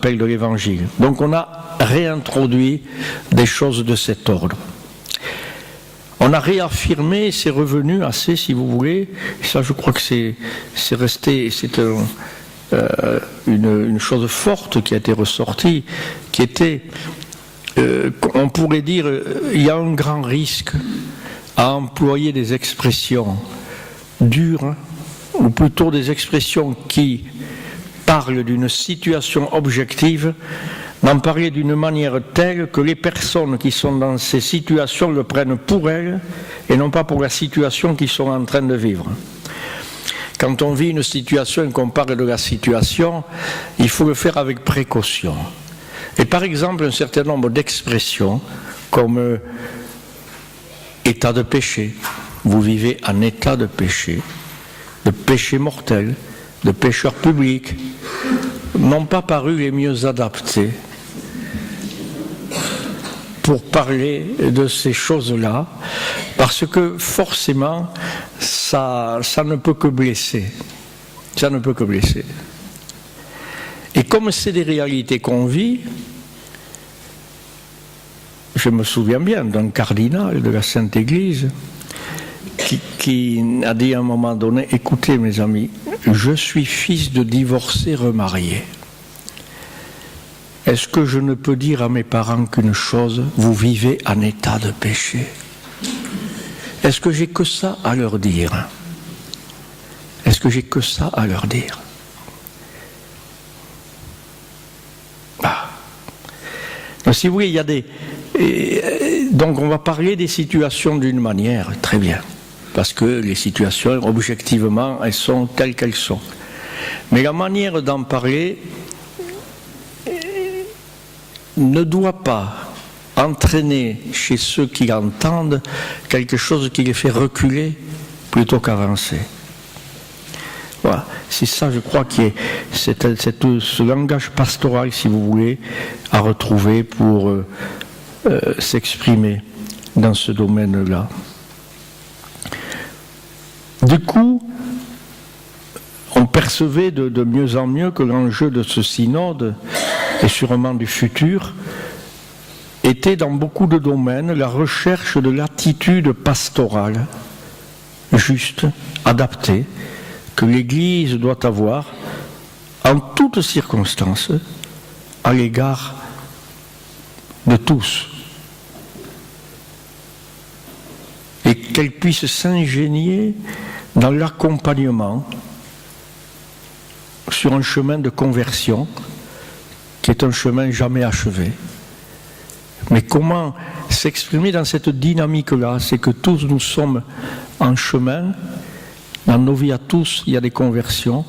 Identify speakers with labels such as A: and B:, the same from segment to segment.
A: l'appel de l'Évangile. Donc on a réintroduit des choses de cet ordre. On a réaffirmé, c'est revenu assez, si vous voulez, ça je crois que c'est resté, c'est une chose forte qui a été ressortie, qui était, on pourrait dire, il y a un grand risque à employer des expressions dures, ou plutôt des expressions qui parlent d'une situation objective, d'en parler d'une manière telle que les personnes qui sont dans ces situations le prennent pour elles et non pas pour la situation qu'ils sont en train de vivre. Quand on vit une situation et qu'on parle de la situation, il faut le faire avec précaution. Et par exemple, un certain nombre d'expressions comme état de péché, vous vivez en état de péché mortel, de pécheur public, n'ont pas paru les mieux adaptés pour parler de ces choses-là, parce que forcément, ça ne peut que blesser. Ça ne peut que blesser. Et comme c'est des réalités qu'on vit, je me souviens bien d'un cardinal de la Sainte Église qui a dit à un moment donné, écoutez mes amis, je suis fils de divorcé remarié. Est-ce que je ne peux dire à mes parents qu'une chose, vous vivez en état de péché? Est-ce que j'ai que ça à leur dire? Est-ce que j'ai que ça à leur dire? Donc, si vous voulez, il y a des... donc on va parler des situations d'une manière, très bien, parce que les situations, objectivement, elles sont telles qu'elles sont. Mais la manière d'en parler ne doit pas entraîner chez ceux qui l'entendent quelque chose qui les fait reculer plutôt qu'avancer. Voilà. C'est ça, je crois, qui est ce langage pastoral, si vous voulez, à retrouver pour s'exprimer dans ce domaine-là. Du coup, on percevait de mieux en mieux que l'enjeu de ce synode, et sûrement du futur, était dans beaucoup de domaines la recherche de l'attitude pastorale, juste, adaptée, que l'Église doit avoir en toutes circonstances à l'égard de tous. Et qu'elle puisse s'ingénier dans l'accompagnement sur un chemin de conversion qui est un chemin jamais achevé. Mais comment s'exprimer dans cette dynamique-là? C'est que tous nous sommes en chemin. Dans nos vies à tous, il y a des conversions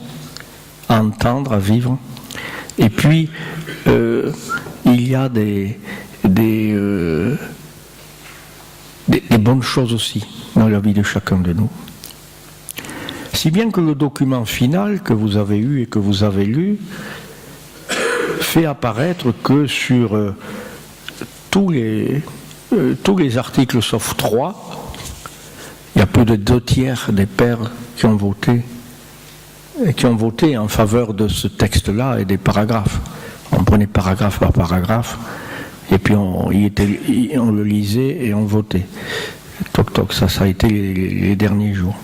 A: à entendre, à vivre. Et puis, il y a des bonnes choses aussi dans la vie de chacun de nous. Si bien que le document final que vous avez eu et que vous avez lu fait apparaître que sur tous les articles sauf 3, il y a plus de 2/3 des pères qui ont voté en faveur de ce texte-là et des paragraphes. On prenait paragraphe par paragraphe et puis on le lisait et on votait. Toc toc, ça a été les derniers jours.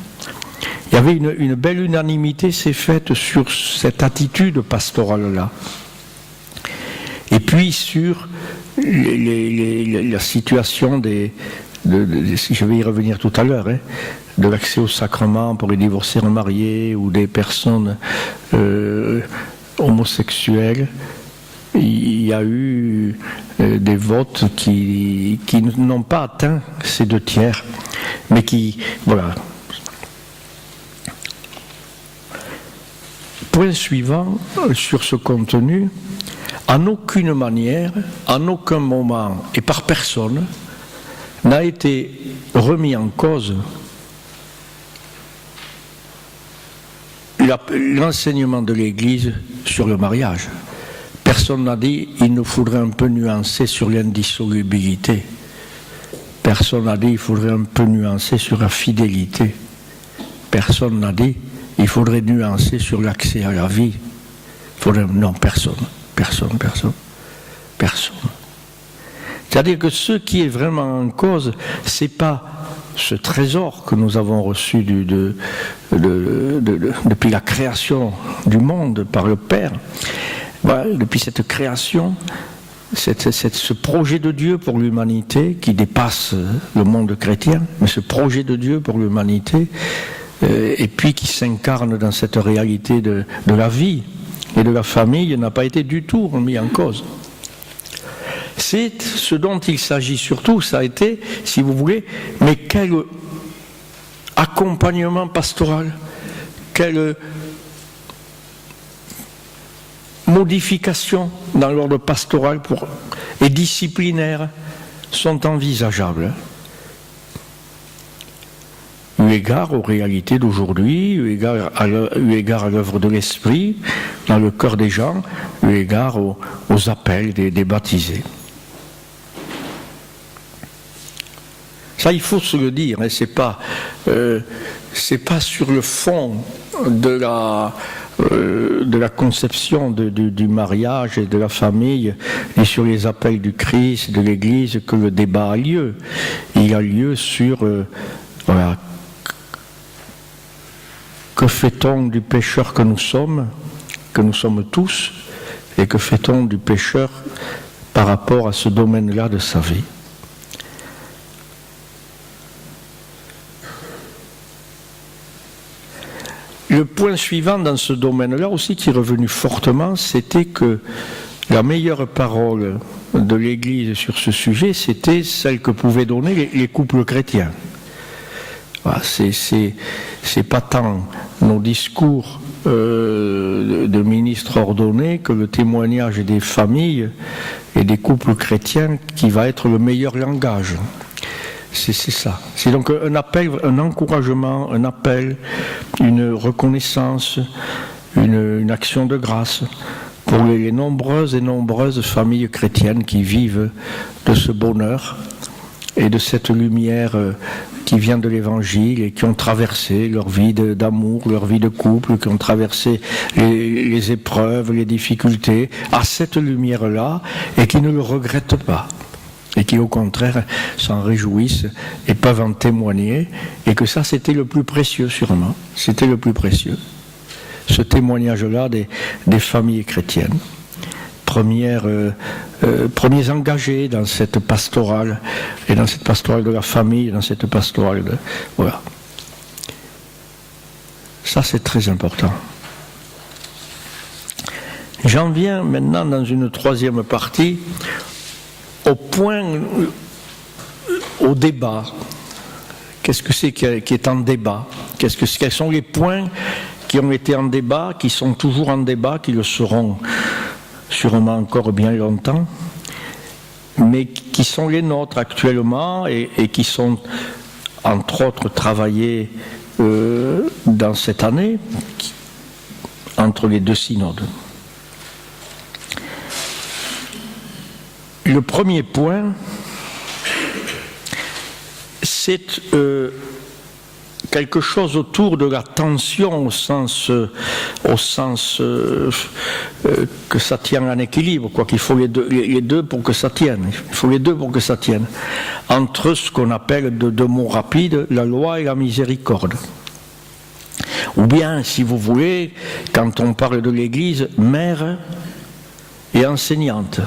A: Il y avait une belle unanimité s'est faite sur cette attitude pastorale-là. Et puis sur la situation je vais y revenir tout à l'heure, de l'accès au sacrement pour les divorcés remariés ou des personnes homosexuelles. Il y a eu des votes qui n'ont pas atteint ces 2/3, mais qui, voilà. Point suivant sur ce contenu, en aucune manière, en aucun moment et par personne n'a été remis en cause l'enseignement de l'Église sur le mariage. Personne n'a dit il nous faudrait un peu nuancer sur l'indissolubilité. Personne n'a dit il faudrait un peu nuancer sur la fidélité. Personne n'a dit il faudrait nuancer sur l'accès à la vie. Non, personne. Personne. C'est-à-dire que ce qui est vraiment en cause, c'est pas ce trésor que nous avons reçu depuis la création du monde par le Père. Voilà, depuis cette création, ce projet de Dieu pour l'humanité qui dépasse le monde chrétien, mais ce projet de Dieu pour l'humanité, et puis qui s'incarne dans cette réalité de la vie et de la famille, n'a pas été du tout remis en cause. C'est ce dont il s'agit surtout, ça a été, si vous voulez, mais quel accompagnement pastoral, quelle modification dans l'ordre pastoral et disciplinaire sont envisageables. Eu égard aux réalités d'aujourd'hui, eu égard à l'œuvre de l'Esprit dans le cœur des gens, eu égard aux appels des baptisés. Ça, il faut se le dire, hein, c'est pas sur le fond de la conception du mariage et de la famille et sur les appels du Christ, de l'Église que le débat a lieu. Il a lieu sur voilà, que fait-on du pécheur que nous sommes tous, et que fait-on du pécheur par rapport à ce domaine-là de sa vie. Le point suivant dans ce domaine-là aussi qui est revenu fortement, c'était que la meilleure parole de l'Église sur ce sujet, c'était celle que pouvaient donner les couples chrétiens. Voilà, c'est pas tant nos discours de ministres ordonnés que le témoignage des familles et des couples chrétiens qui va être le meilleur langage. C'est ça. C'est donc un appel, un encouragement, un appel, une reconnaissance, une action de grâce pour les nombreuses et nombreuses familles chrétiennes qui vivent de ce bonheur et de cette lumière qui vient de l'Évangile et qui ont traversé leur vie d'amour, leur vie de couple, qui ont traversé les épreuves, les difficultés, à cette lumière-là et qui ne le regrettent pas. Et qui au contraire s'en réjouissent et peuvent en témoigner, et que ça c'était le plus précieux sûrement, c'était le plus précieux, ce témoignage-là des familles chrétiennes, premiers engagés dans cette pastorale, et dans cette pastorale de la famille, dans cette pastorale de... Voilà. Ça c'est très important. J'en viens maintenant dans une troisième partie, au débat. Qu'est-ce que c'est qui est en débat? Quels sont les points qui ont été en débat, qui sont toujours en débat, qui le seront sûrement encore bien longtemps, mais qui sont les nôtres actuellement et qui sont, entre autres, travaillés dans cette année, entre les deux synodes. Le premier point, c'est quelque chose autour de la tension au sens que ça tienne en équilibre, quoi, qu'il faut les deux pour que ça tienne. Il faut les deux pour que ça tienne. Entre ce qu'on appelle de deux mots rapides, la loi et la miséricorde. Ou bien, si vous voulez, quand on parle de l'Église, mère et enseignante.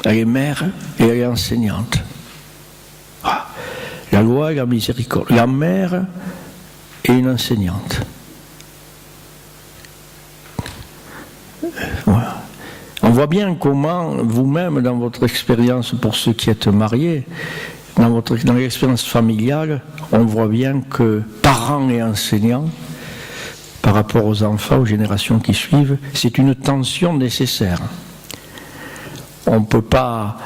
A: Elle est mère et elle est enseignante. Ah, la loi et la miséricorde. La mère et une enseignante. Voilà. On voit bien comment, vous-même, dans votre expérience, pour ceux qui êtes mariés, dans l'expérience familiale, on voit bien que parents et enseignants, par rapport aux enfants, aux générations qui suivent, c'est une tension nécessaire. On ne peut pas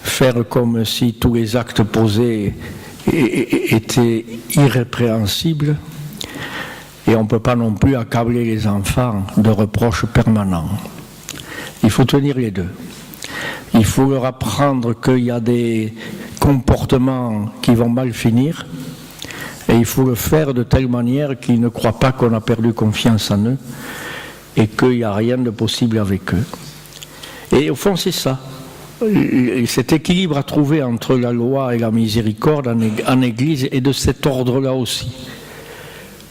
A: faire comme si tous les actes posés étaient irrépréhensibles, et on ne peut pas non plus accabler les enfants de reproches permanents. Il faut tenir les deux. Il faut leur apprendre qu'il y a des comportements qui vont mal finir, et il faut le faire de telle manière qu'ils ne croient pas qu'on a perdu confiance en eux et qu'il n'y a rien de possible avec eux. Et au fond, c'est ça. Cet équilibre à trouver entre la loi et la miséricorde en Église est de cet ordre-là aussi.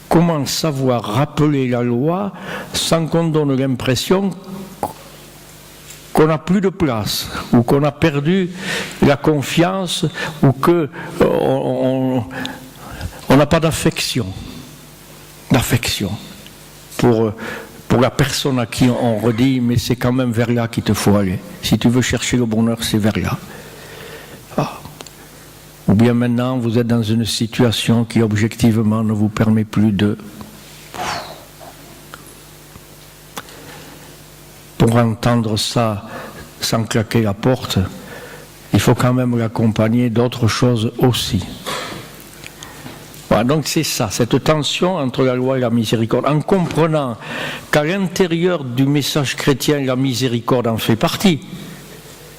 A: Comment savoir rappeler la loi sans qu'on donne l'impression qu'on n'a plus de place, ou qu'on a perdu la confiance, ou qu'on n'a pas d'affection pour la personne à qui on redit, mais c'est quand même vers là qu'il te faut aller. Si tu veux chercher le bonheur, c'est vers là. Ah. Ou bien maintenant, vous êtes dans une situation qui objectivement ne vous permet plus de... Pour entendre ça sans claquer la porte, il faut quand même l'accompagner d'autres choses aussi. Voilà, donc c'est ça, cette tension entre la loi et la miséricorde, en comprenant qu'à l'intérieur du message chrétien, la miséricorde en fait partie.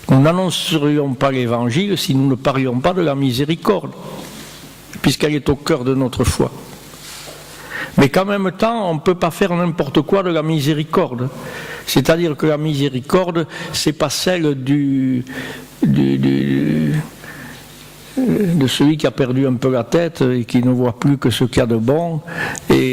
A: Nous n'annoncerions pas l'évangile si nous ne parlions pas de la miséricorde, puisqu'elle est au cœur de notre foi. Mais qu'en même temps, on ne peut pas faire n'importe quoi de la miséricorde. C'est-à-dire que la miséricorde, c'est pas celle de celui qui a perdu un peu la tête et qui ne voit plus que ce qu'il y a de bon et